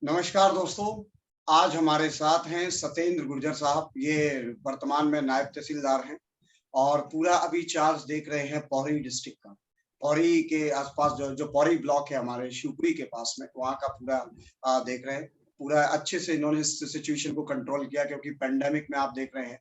नमस्कार दोस्तों, आज हमारे साथ हैं सतेंद्र गुर्जर साहब। ये वर्तमान में नायब तहसीलदार हैं और पूरा अभी चार्ज देख रहे हैं पौड़ी डिस्ट्रिक्ट का। पौड़ी के आसपास जो जो पौड़ी ब्लॉक है हमारे शिवपुरी के पास में, वहाँ का पूरा देख रहे हैं। पूरा अच्छे से इन्होंने इस सिचुएशन को कंट्रोल किया, क्योंकि पेंडेमिक में आप देख रहे हैं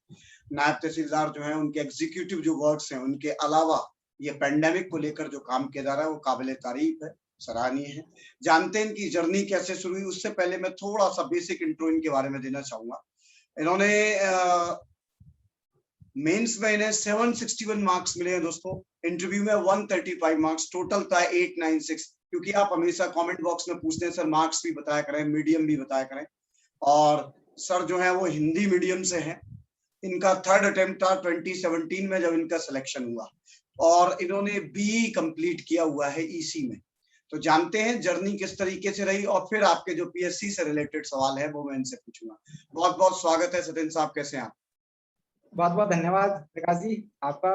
नायब तहसीलदार जो हैं उनके एग्जीक्यूटिव जो वर्क्स हैं, उनके अलावा ये पेंडेमिक को लेकर जो काम किया जा रहा है वो काबिले तारीफ है, सराहनीय है। जानते हैं इनकी जर्नी कैसे शुरू हुई। उससे पहले मैं थोड़ा-सा बेसिक इंट्रो इनके बारे में देना चाहूँगा। इन्होंने मेंस में इन्हें 761 मार्क्स मिले हैं दोस्तों। इंटरव्यू में 135 मार्क्स, टोटल था 896। क्योंकि आप हमेशा कमेंट बॉक्स में पूछते हैं सर मार्क्स भी बताया करें, मीडियम भी बताया करें। और सर जो है वो हिंदी मीडियम से हैं। इनका थर्ड अटेम्प्ट था 2017 में जब इनका सिलेक्शन हुआ, और इन्होंने बीई कंप्लीट किया हुआ है ईसी में। तो जानते हैं जर्नी किस तरीके से रही, और फिर आपके जो पीएससी से रिलेटेड सवाल है वो मैं इनसे पूछूंगा। बहुत बहुत स्वागत है सतेंद्र साहब, कैसे हैं आप? बहुत बहुत धन्यवाद प्रकाश जी आपका,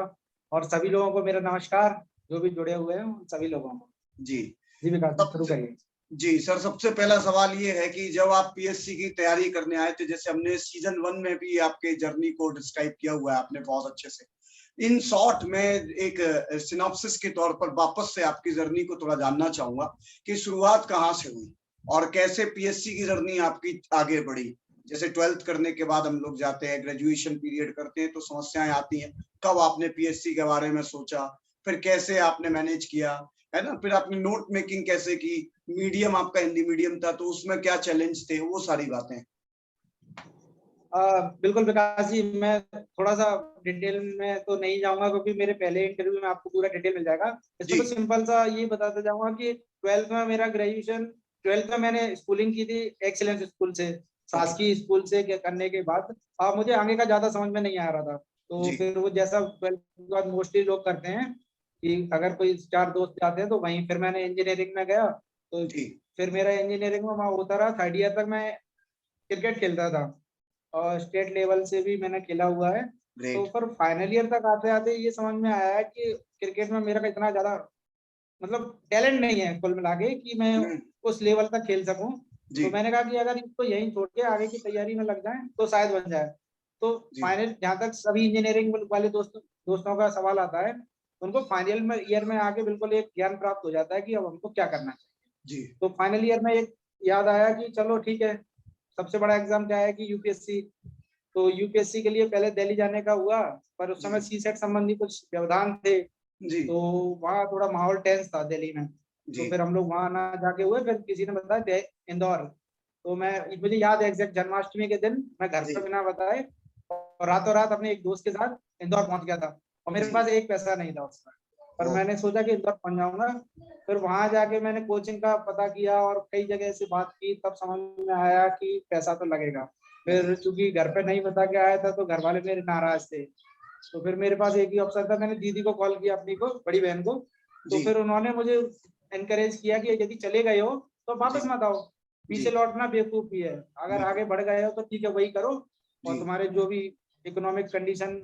और सभी लोगों को मेरा नमस्कार, जो भी जुड़े हुए हैं उन सभी लोगों को। जी जी विकास जी, शुरू करिए। जी सर, सबसे पहला सवाल ये है कि जब आप पीएससी की तैयारी करने आए थे, जैसे हमने सीजन 1 में भी आपके जर्नी को डिस्क्राइब किया हुआ है आपने बहुत अच्छे से, इन शॉर्ट में एक सिनॉप्सिस के तौर पर वापस से आपकी जर्नी को थोड़ा जानना चाहूंगा कि शुरुआत कहाँ से हुई और कैसे पीएससी की जर्नी आपकी आगे बढ़ी। जैसे 12th करने के बाद हम लोग जाते हैं, ग्रेजुएशन पीरियड करते हैं तो समस्याएं आती हैं। कब आपने पीएससी के बारे में सोचा, फिर कैसे आपने मैनेज किया, है ना? फिर आपने नोट मेकिंग कैसे की, मीडियम आपका हिंदी मीडियम था तो उसमें क्या चैलेंज थे, वो सारी बातें। बिल्कुल विकास जी, मैं थोड़ा सा डिटेल में तो नहीं जाऊंगा क्योंकि मेरे पहले इंटरव्यू में आपको पूरा डिटेल मिल जाएगा। इसमें जी तो सिंपल सा ये बताते जाऊंगा कि 12th में मेरा ग्रेजुएशन, 12th में मैंने स्कूलिंग की थी एक्सीलेंस स्कूल से, ओके। शासकीय स्कूल से करने के बाद मुझे आगे का ज्यादा समझ में नहीं आ रहा था। तो जी फिर वो जैसा 12th के बाद मोस्टली लोग करते हैं कि अगर कोई 4 दोस्त जाते हैं तो वहीं, फिर मैंने इंजीनियरिंग में गया। तो जी फिर मेरा इंजीनियरिंग में वहाँ होता रहा, 3rd ईयर तक मैं क्रिकेट खेलता था और स्टेट लेवल से भी मैंने खेला हुआ है। तो ग्रेट। फिर फाइनल ईयर तक आते आते ये समझ में आया कि क्रिकेट में मेरा इतना ज्यादा मतलब टैलेंट नहीं है कुल मिला के कि मैं उस लेवल तक खेल सकूं। जी तो मैंने कहा कि अगर इसको यहीं छोड़ के आगे की तैयारी में लग जाए तो शायद बन जाए। तो जी फाइनल, जहाँ तक सभी इंजीनियरिंग वाले दोस्तों का सवाल आता है, उनको फाइनल में ईयर में आके बिल्कुल एक ज्ञान प्राप्त हो जाता है कि अब हमको क्या करना है। जी तो फाइनल ईयर में एक याद आया कि चलो ठीक है, सबसे बड़ा एग्जाम क्या है कि यूपीएससी। तो यूपीएससी के लिए पहले दिल्ली जाने का हुआ, पर उस जी समय सी सेट संबंधी कुछ व्यवधान थे। जी तो वहाँ थोड़ा माहौल टेंस था दिल्ली में। जी तो फिर हम लोग वहाँ ना जाके हुए, फिर किसी ने बताया इंदौर। तो मुझे याद है एग्जैक्ट, जन्माष्टमी के दिन मैं घर जी पे बिना बताए और रातों रात अपने एक दोस्त के साथ इंदौर पहुंच गया था। और मेरे जी पास एक पैसा नहीं था उसका, पर ओ मैंने सोचा कि इंदौर पहुंच जाऊंगा। फिर वहां जाके मैंने कोचिंग का पता किया और कई जगह से बात की, तब समझ में आया कि पैसा तो लगेगा। फिर जी चूंकि घर पे नहीं बता के आया था तो घर वाले मेरे नाराज थे। तो फिर मेरे पास एक ही ऑप्शन था, मैंने दीदी को कॉल किया, अपनी को, बड़ी बहन को। तो जी फिर उन्होंने मुझे एनकरेज किया कि यदि चले गए हो तो जी वापस मत आओ, जी पीछे लौटना बेवकूफी है। अगर बिल्कुल। आगे बढ़ गए हो तो ठीक है, वही करो। जी और तुम्हारे जो भी इकोनॉमिक कंडीशन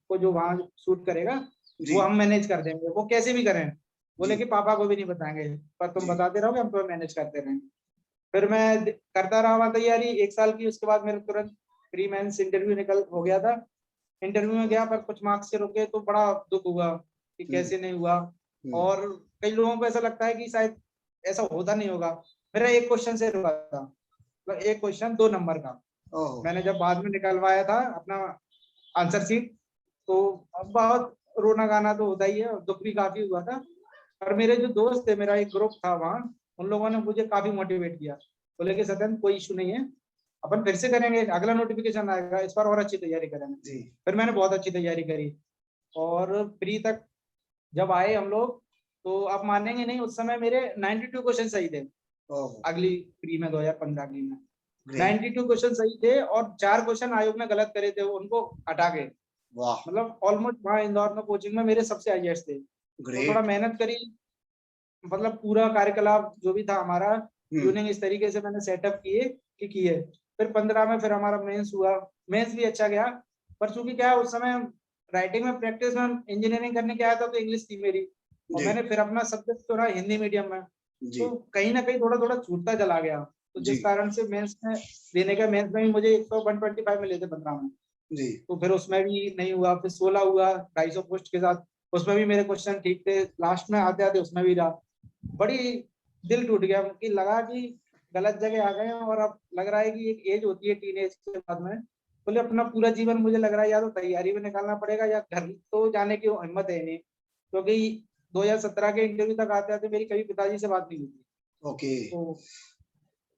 को जो वहां सूट करेगा जी वो हम मैनेज कर देंगे, वो कैसे भी करें। जी बोले कि पापा को भी नहीं बताएंगे, पर तुम जी बताते रहोगे, हम तो मैनेज करते रहेंगे। फिर मैं करता रहा वहाँ तैयारी 1 साल की। उसके बाद मेरे तुरंत प्री मेंस इंटरव्यू निकल हो गया था। इंटरव्यू में गया पर कुछ मार्क्स से रुके, तो बड़ा दुख हुआ कि हम्म कैसे नहीं हुआ। हम्म और कई लोगों को ऐसा लगता है कि शायद ऐसा होता नहीं होगा। मेरा एक क्वेश्चन से रुका था, मतलब एक क्वेश्चन 2 नंबर का। ओहो। मैंने जब बाद में निकलवाया था अपना आंसर शीट, तो अब बहुत रोना गाना तो होता ही है और दुख भी काफी हुआ था। और मेरे जो दोस्त थे, मेरा एक ग्रुप था वहाँ, उन लोगों ने मुझे काफी मोटिवेट किया। बोले कि सत्यन कोई इशू नहीं है, अपन फिर से करेंगे, अगला नोटिफिकेशन आएगा, इस बार और अच्छी तैयारी करेंगे। जी फिर मैंने बहुत अच्छी तैयारी करी और प्री तक जब आए हम लोग, तो आप मानेंगे नहीं, उस समय मेरे 92 क्वेश्चन सही थे। ओहो। अगली प्री में 2015 की में ग्रेट। 92 क्वेश्चन सही थे और 4 क्वेश्चन आयोग ने गलत करे थे, उनको हटा के। वाह। मतलब ऑलमोस्ट वहाँ इंदौर में कोचिंग में मेरे सबसे हाईएस्ट थे। तो थोड़ा ग्रेट। मेहनत करी, मतलब पूरा कार्यकलाप जो भी था हमारा, हम्म ट्यूनिंग इस तरीके से मैंने सेटअप किए। फिर 15 में फिर हमारा मेंस हुआ, मेंस भी अच्छा गया। पर चूंकि क्या है, उस समय राइटिंग में प्रैक्टिस में इंजीनियरिंग करने के आया था तो इंग्लिश थी मेरी, और जी मैंने फिर अपना सब्जेक्ट चुना हिंदी मीडियम में। जी तो कहीं ना कहीं थोड़ा थोड़ा छूटता चला गया। तो जी जिस कारण से मेंस में देने का, मेंस में भी मुझे 125 मिले थे 15 में, जी तो फिर उसमें भी नहीं हुआ, फिर 16 हुआ 250 पोस्ट के साथ, उसमें भी मेरे क्वेश्चन ठीक थे, लास्ट में आते आते उसमें भी रहा। बड़ी दिल टूट गया कि लगा कि गलत जगह आ गए हैं, और अब लग रहा है कि एक एज होती है टीन एज के बाद में, बोले अपना पूरा जीवन मुझे लग रहा है या तो तैयारी में निकालना पड़ेगा या घर तो जाने की हिम्मत है नहीं, क्योंकि 2017 के इंटरव्यू तक आते आते मेरी कभी पिताजी से बात नहीं हुई थी। ओके तो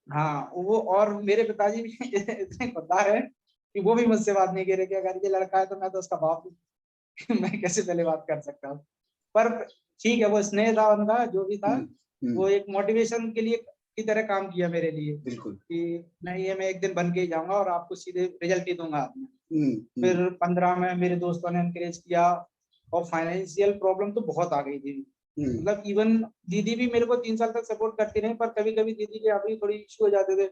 हाँ, वो और मेरे पिताजी भी इतने खुददार है कि वो भी मुझसे बात नहीं कह रहे कि अगर ये लड़का है तो मैं तो उसका बाप हूँ मैं कैसे पहले बात कर सकता हूँ। पर ठीक है, वो स्नेह था उनका, जो भी था, वो एक मोटिवेशन के लिए की तरह काम किया मेरे लिए बिल्कुल कि नहीं, ये मैं एक दिन बन के ही जाऊंगा और आपको सीधे रिजल्ट ही दूंगा हाथ में। हम्म फिर 15 में मेरे दोस्तों ने एनकरेज किया, और फाइनेंशियल प्रॉब्लम तो बहुत आ गई थी, मतलब इवन दीदी भी मेरे को 3 साल तक सपोर्ट करती रही, पर कभी कभी दीदी के अभी थोड़ी इशू हो जाते थे।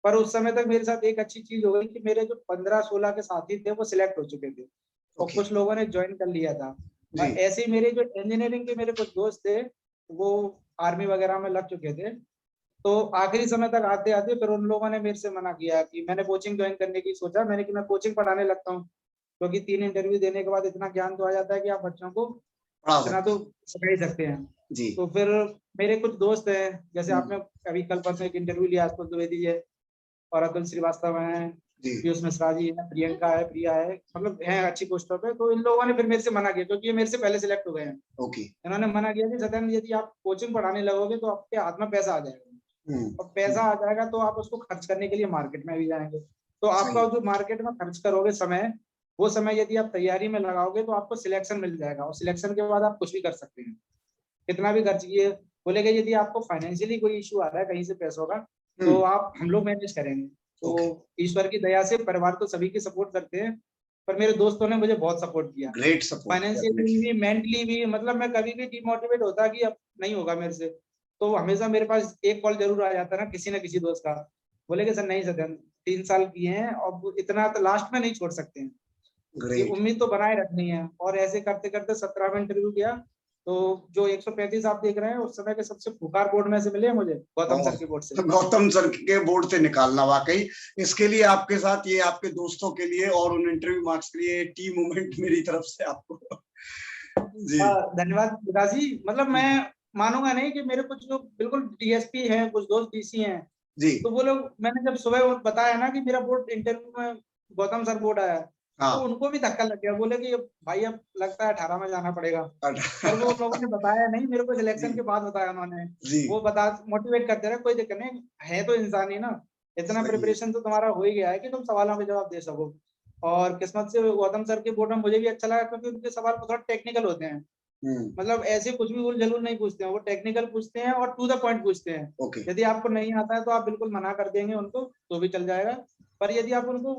पर उस समय तक मेरे साथ एक अच्छी चीज हो गई कि मेरे जो 15-16 के साथी थे वो सिलेक्ट हो चुके थे, और ओके कुछ लोगों ने ज्वाइन कर लिया था। जी ऐसे ही मेरे जो इंजीनियरिंग के मेरे कुछ दोस्त थे, वो आर्मी वगैरह में लग चुके थे, तो आखिरी समय तक आते आते फिर उन लोगों ने मेरे से मना किया कि मैंने कोचिंग ज्वाइन करने की सोचा, मैंने कि मैं कोचिंग पढ़ाने लगता हूँ, क्योंकि 3 इंटरव्यू देने के बाद इतना ज्ञान तो आ जाता है कि आप बच्चों को पढ़ा इतना सकते तो हैं सिखा ही सकते हैं। जी तो फिर मेरे कुछ दोस्त हैं, जैसे हम्म, आपने अभी कल परसों एक इंटरव्यू लिया, आशुतोष द्विवेदी जी है, और अतुल श्रीवास्तव हैं, जी पीयूष मिश्रा जी है, प्रियंका है, प्रिया है, मतलब हैं अच्छी पोस्टों पे। तो इन लोगों ने फिर मेरे से मना किया, क्योंकि ये मेरे से पहले सिलेक्ट हो गए हैं। ओके इन्होंने मना किया कि सत्येंद्र, यदि आप कोचिंग पढ़ाने लगोगे तो आपके हाथ में पैसा आ जाएगा, और पैसा आ जाएगा तो आप उसको खर्च करने के लिए मार्केट में भी जाएंगे, तो आपका सही जो मार्केट में खर्च करोगे समय, वो समय यदि आप तैयारी में लगाओगे तो आपको सिलेक्शन मिल जाएगा, और सिलेक्शन के बाद आप कुछ भी कर सकते हैं, कितना भी खर्च किए। बोलेगा यदि आपको फाइनेंशियली कोई इशू आ रहा है कहीं से पैसों का, तो आप हम लोग मैनेज करेंगे। तो ओके ईश्वर की दया से परिवार तो सभी की सपोर्ट करते हैं, पर मेरे दोस्तों ने मुझे बहुत सपोर्ट किया, ग्रेट सपोर्ट फाइनेंशियली डेफिनेटली भी, मेंटली भी। मतलब मैं कभी भी डिमोटिवेट होता कि अब नहीं होगा मेरे से, तो हमेशा मेरे पास एक कॉल जरूर आ जाता ना किसी न किसी दोस्त का, बोले कि सर नहीं सत्यन, 3 साल किए हैं, अब इतना तो लास्ट में नहीं छोड़ सकते हैं, ये ग्रेट उम्मीद तो बनाए रखनी है। और ऐसे करते करते 17 में इंटरव्यू किया, तो जो 135 आप देख रहे हैं, उस समय के सबसे पुकार बोर्ड में से मिले हैं मुझे, गौतम सर के बोर्ड से। गौतम सर के बोर्ड से निकालना वाकई इसके लिए आपके साथ, ये आपके दोस्तों के लिए और उन इंटरव्यू मार्क्स के लिए टीम मूवमेंट मेरी तरफ से आपको जी धन्यवाद विकास जी, मतलब मैं मानूंगा नहीं कि मेरे कुछ लोग बिल्कुल डीएसपी हैं, कुछ दोस्त डीसी हैं, जी तो वो लोग, मैंने जब सुबह वो बताया ना कि मेरा बोर्ड इंटरव्यू में गौतम सर बोर्ड आया, तो हाँ उनको भी धक्का लग गया, बोले कि भाई अब लगता है 18 में जाना पड़ेगा। पर वो लोगों ने बताया नहीं, मेरे को सिलेक्शन जी के बाद बताया उन्होंने। जी वो बता मोटिवेट करते रहे, कोई दिक्कत नहीं है, तो इंसान ही ना, इतना सही है प्रिपरेशन तो तुम्हारा हो ही गया है कि तुम सवालों के जवाब दे सको। और किस्मत से गौतम सर के बोर्ड में मुझे भी अच्छा लगा, क्योंकि उनके सवाल थोड़ा टेक्निकल होते हैं, मतलब ऐसे कुछ भी उल जलूल नहीं पूछते हैं, वो टेक्निकल पूछते हैं और टू द पॉइंट पूछते हैं। ओके यदि आपको नहीं आता है तो आप बिल्कुल मना कर देंगे उनको, तो भी चल जाएगा। पर यदि आप उनको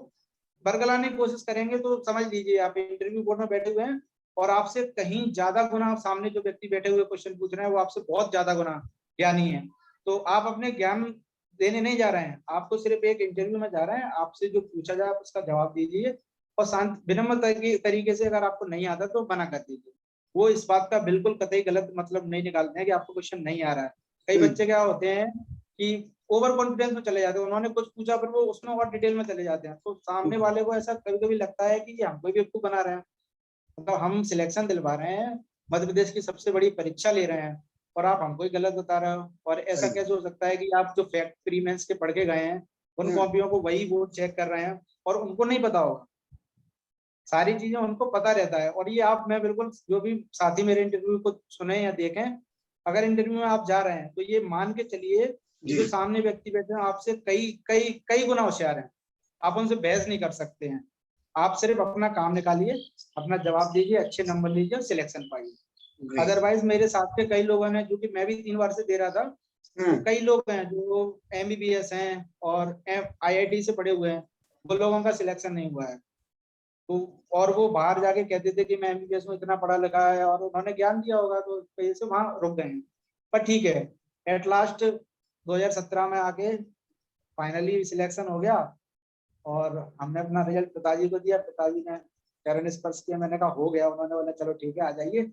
बरगलाने की कोशिश करेंगे तो समझ लीजिए आप इंटरव्यू बोर्ड में बैठे हुए हैं, और आपसे कहीं ज्यादा गुना सामने जो व्यक्ति बैठे हुए क्वेश्चन पूछ रहे हैं, वो आपसे बहुत ज्यादा गुना ज्ञानी है। तो आप अपने ज्ञान देने नहीं जा रहे हैं, आप तो सिर्फ एक इंटरव्यू में जा रहे हैं, आपसे जो पूछा जाए आप उसका जवाब दीजिए, और शांत विनम्र तरीके से, अगर आपको नहीं आता तो मना कर दीजिए। वो इस बात का बिल्कुल कतई गलत मतलब नहीं निकालते हैं कि आपको क्वेश्चन नहीं आ रहा है। कई बच्चे क्या होते हैं कि ओवर कॉन्फिडेंस में चले जाते हैं, उन्होंने कुछ पूछा पर वो उसमें और डिटेल में चले जाते हैं, तो सामने वाले को ऐसा कभी कभी लगता है कि ये हमको भी बेवकूफ बना रहे हैं। मतलब हम सिलेक्शन दिलवा रहे हैं, मध्य प्रदेश की सबसे बड़ी परीक्षा ले रहे हैं, और आप हमको ही गलत बता रहे हो। और ऐसा सही कैसे हो सकता है कि आप जो फैक्ट प्री मेंस के पढ़ के गए हैं, उन कॉपियों को वही वो चेक कर रहे हैं, और उनको नहीं पता होगा, सारी चीजें उनको पता रहता है। और ये आप, मैं बिल्कुल, जो भी साथी मेरे इंटरव्यू को सुने या देखें, अगर इंटरव्यू में आप जा रहे हैं तो ये मान के चलिए कि जी जो सामने व्यक्ति बैठे हैं आपसे कई कई कई गुना होशियार हैं, आप उनसे बहस नहीं कर सकते हैं। आप सिर्फ अपना काम निकालिए, अपना जवाब दीजिए, अच्छे नंबर लीजिए और सिलेक्शन पाइए। ग्रेट अदरवाइज मेरे साथ के कई लोगों ने, जो कि मैं भी 3 बार से दे रहा था, तो कई लोग हैं जो एमबीबीएस हैं और आईआईटी से पढ़े हुए हैं, वो लोगों का सिलेक्शन नहीं हुआ है। तो और वो बाहर जाके कहते थे कि मैं एमबीबीएस में इतना पढ़ा लिखा है, और उन्होंने ज्ञान दिया होगा, तो इस वजह से वहां रुक गए हैं। पर ठीक है, एट लास्ट 2017 में आके फाइनली सिलेक्शन हो गया, और हमने अपना रिजल्ट पिताजी को दिया, पिताजी ने चरण स्पर्श किया, मैंने कहा हो गया, उन्होंने बोला चलो ठीक है आ जाइए,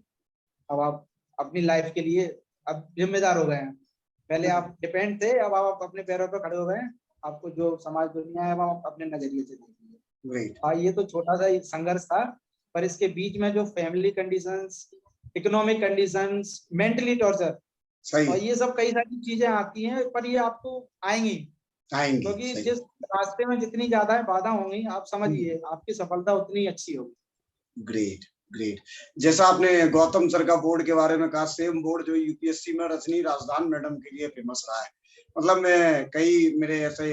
अब आप अपनी लाइफ के लिए अब जिम्मेदार हो गए हैं। पहले आप डिपेंड थे, अब आप अपने पैरों पर खड़े हो गए हैं। आपको जो समाज दुनिया है वो आप अपने नजरिए से देखिए। ग्रेट। हाँ, ये तो छोटा सा संघर्ष था, पर इसके बीच में जो family conditions, economic conditions, mentally torture सही और ये सब कई सारी चीजें आती हैं, पर ये आपको आएंगी, आएंगी, क्योंकि सही। जिस रास्ते में जितनी ज्यादा बाधा होंगी, आप हम्म, समझिए आपकी सफलता उतनी अच्छी होगी। Great, great. जैसा आपने गौतम सर का बोर्ड के बारे में कहा, सेम बोर्ड जो यूपीएससी में रजनी राजदान मैडम के लिए फेमस रहा है। मतलब मैं कई मेरे ऐसे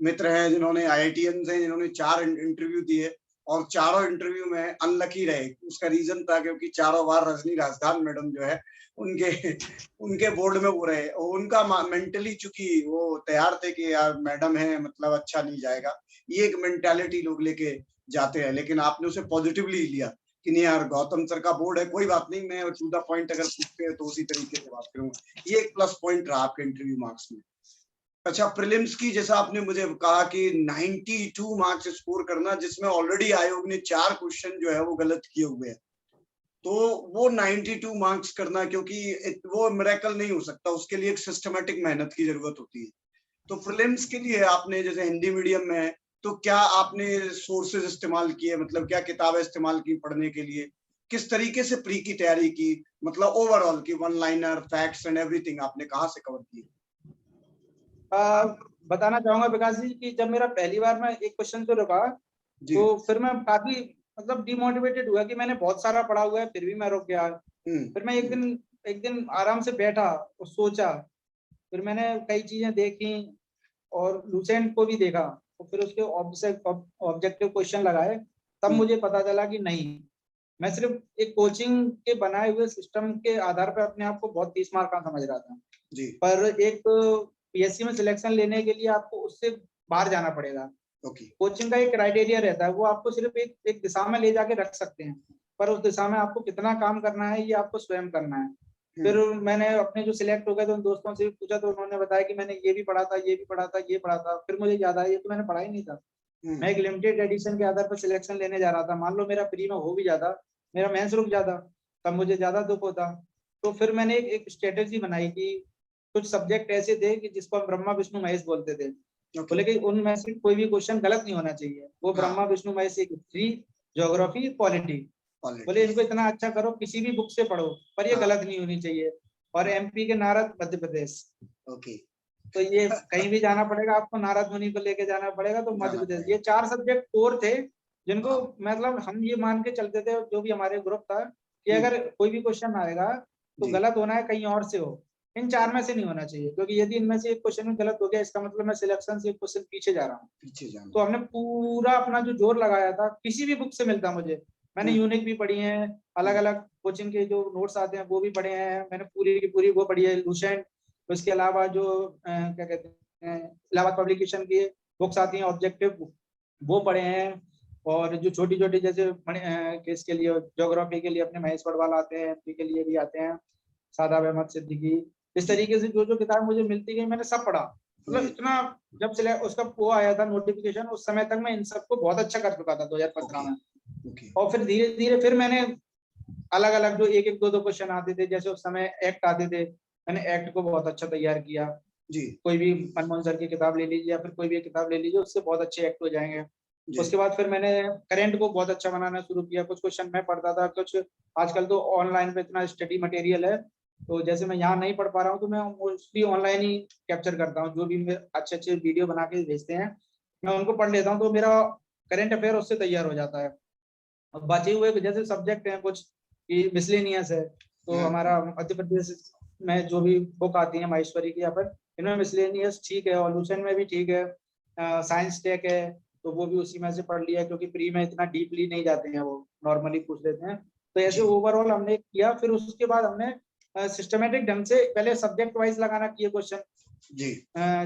मित्र हैं जिन्होंने आईआईटीएन हैं, जिन्होंने 4 इंटरव्यू दिए और चारों इंटरव्यू में अनलकी रहे। उसका रीजन था क्योंकि चारों बार रजनी राजदान मैडम जो है उनके उनके बोर्ड में वो रहे, और उनका मेंटली चूंकि वो तैयार थे कि यार मैडम है मतलब अच्छा नहीं जाएगा, ये एक मेंटालिटी लोग लेके जाते हैं। लेकिन आपने उसे पॉजिटिवली लिया कि नहीं यार गौतम सर का बोर्ड है, कोई बात नहीं, मैं टू द पॉइंट अगर पूछते हैं तो उसी तरीके से बात करूंगा। ये एक प्लस पॉइंट रहा आपके इंटरव्यू मार्क्स में। अच्छा, प्रीलिम्स की जैसा आपने मुझे कहा कि 92 मार्क्स स्कोर करना, जिसमें ऑलरेडी आयोग ने 4 क्वेश्चन जो है वो गलत किए हुए हैं, तो वो 92 मार्क्स करना, क्योंकि वो मिरेकल नहीं हो सकता, उसके लिए एक सिस्टमेटिक मेहनत की जरूरत होती है। तो प्रीलिम्स के लिए आपने जैसे हिंदी मीडियम में है, तो क्या आपने सोर्सेज इस्तेमाल किए, मतलब क्या किताबें इस्तेमाल की पढ़ने के लिए, किस तरीके से प्री की तैयारी की, मतलब ओवरऑल की one liner facts and everything आपने कहाँ से कवर किए? बताना चाहूंगा विकास जी कि जब मेरा पहली बार में एक क्वेश्चन पे रुका, जी। तो फिर मैं काफी मतलब डिमोटिवेटेड हुआ कि मैंने बहुत सारा पढ़ा हुआ है फिर भी मैं रुक गया। फिर मैं एक दिन आराम से बैठा और सोचा, फिर मैंने कई चीजें देखी और लूसेंट को भी देखा, तो फिर उसके ऑब्जेक्टिव क्वेश्चन लगाए, तब मुझे पता चला कि नहीं, मैं सिर्फ एक कोचिंग के बनाए हुए सिस्टम के आधार पर अपने आप को बहुत 30 मार्क का समझ रहा था। जी। पर एक पीएससी में सिलेक्शन लेने के लिए आपको उससे बाहर जाना पड़ेगा। ओके। कोचिंग का एक क्राइटेरिया रहता है, वो आपको सिर्फ एक दिशा में ले जाके रख सकते हैं, पर उस दिशा में आपको कितना काम करना है ये आपको स्वयं करना है। फिर मैंने अपने जो सिलेक्ट हो गए थे उन दोस्तों से भी पूछा, तो उन्होंने बताया कि मैंने ये भी पढ़ा था, ये भी पढ़ा था, ये पढ़ा था। फिर मुझे याद आया ये तो मैंने पढ़ा ही नहीं था। मैं एक लिमिटेड एडिशन के आधार पर सिलेक्शन लेने जा रहा था, मान लो मेरा प्री में हो भी जाता, मेरा मेंस रुक जाता, तब मुझे ज्यादा दुख होता। तो फिर मैंने एक स्ट्रेटेजी बनाई कि कुछ सब्जेक्ट ऐसे थे कि जिसको हम ब्रह्मा विष्णु महेश बोलते थे, बोले कि उनमें से कोई भी क्वेश्चन गलत नहीं होना चाहिए। वो ब्रह्मा विष्णु महेश एक हिस्ट्री, ज्योग्राफी, पॉलिटी, बोले इनको इतना अच्छा करो, किसी भी बुक से पढ़ो, पर ये गलत नहीं होनी चाहिए। और एमपी के नारद मध्य प्रदेश, ओके। तो ये कहीं भी जाना पड़ेगा आपको, नारद मुनि को लेके जाना पड़ेगा, तो मध्य प्रदेश। ये 4 सब्जेक्ट कोर थे जिनको मतलब हम ये मान के चलते थे, जो भी हमारे ग्रुप था, कि अगर कोई भी क्वेश्चन आएगा तो गलत होना है कहीं और से हो, इन 4 में से नहीं होना चाहिए, क्योंकि यदि इनमें से एक क्वेश्चन में गलत हो गया इसका मतलब मैं सिलेक्शन से एक क्वेश्चन पीछे जा रहा हूँ। तो हमने पूरा अपना जो जोर लगाया था, किसी भी बुक से मिलता मुझे, मैंने यूनिक भी पढ़ी है, अलग अलग कोचिंग के जो नोट्स आते हैं वो भी पढ़े हैं, मैंने पूरी की पूरी वो पढ़ी है, लूसेंट। उसके अलावा जो क्या कहते हैं इलाहाबाद पब्लिकेशन की बुक्स आती हैं ऑब्जेक्टिव, वो पढ़े हैं। और जो छोटी छोटी जैसे केस के लिए ज्योग्राफी के लिए अपने महेश पड़वाल आते हैं, एमपी के लिए भी आते हैं सादाब अहमद सिद्दीकी, इस तरीके से जो जो किताब मुझे मिलती गई मैंने सब पढ़ा। मतलब इतना जब से उसका वो आया था नोटिफिकेशन, उस समय तक मैं इन सबको बहुत अच्छा कर चुका था 2015 में। और फिर धीरे धीरे फिर मैंने अलग अलग जो एक एक दो दो क्वेश्चन आते थे, जैसे उस समय एक्ट आते थे, मैंने एक्ट को बहुत अच्छा तैयार किया जी। कोई भी मनमोहन सर की किताब ले लीजिए या फिर कोई भी किताब ले लीजिए, उससे बहुत अच्छे एक्ट हो जाएंगे। उसके बाद फिर मैंने करंट को बहुत अच्छा बनाना शुरू किया, कुछ क्वेश्चन मैं पढ़ता था, कुछ आजकल तो ऑनलाइन पे इतना स्टडी मटेरियल है, तो जैसे मैं यहाँ नहीं पढ़ पा रहा हूँ तो मैं मोस्टली ऑनलाइन ही कैप्चर करता हूँ, जो भी अच्छे अच्छे वीडियो बना के भेजते हैं मैं उनको पढ़ लेता हूँ, तो मेरा करंट अफेयर उससे तैयार हो जाता है। अब बचे हुए जैसे सब्जेक्ट हैं कुछ मिसलेनियस है, तो हमारा मध्य प्रदेश में जो भी बुक आती है माहेश्वरी की, यहाँ पर इनमें मिसलेनियस ठीक है, और लूसेंट में भी ठीक है, साइंस टेक है, तो वो भी उसी में से पढ़ लिया, क्योंकि प्री में इतना डीपली नहीं जाते हैं, वो नॉर्मली पूछ लेते हैं। तो ऐसे ओवरऑल हमने किया। फिर उसके बाद हमने सिस्टमेटिक ढंग से पहले सब्जेक्ट वाइज लगाना किए क्वेश्चन जी।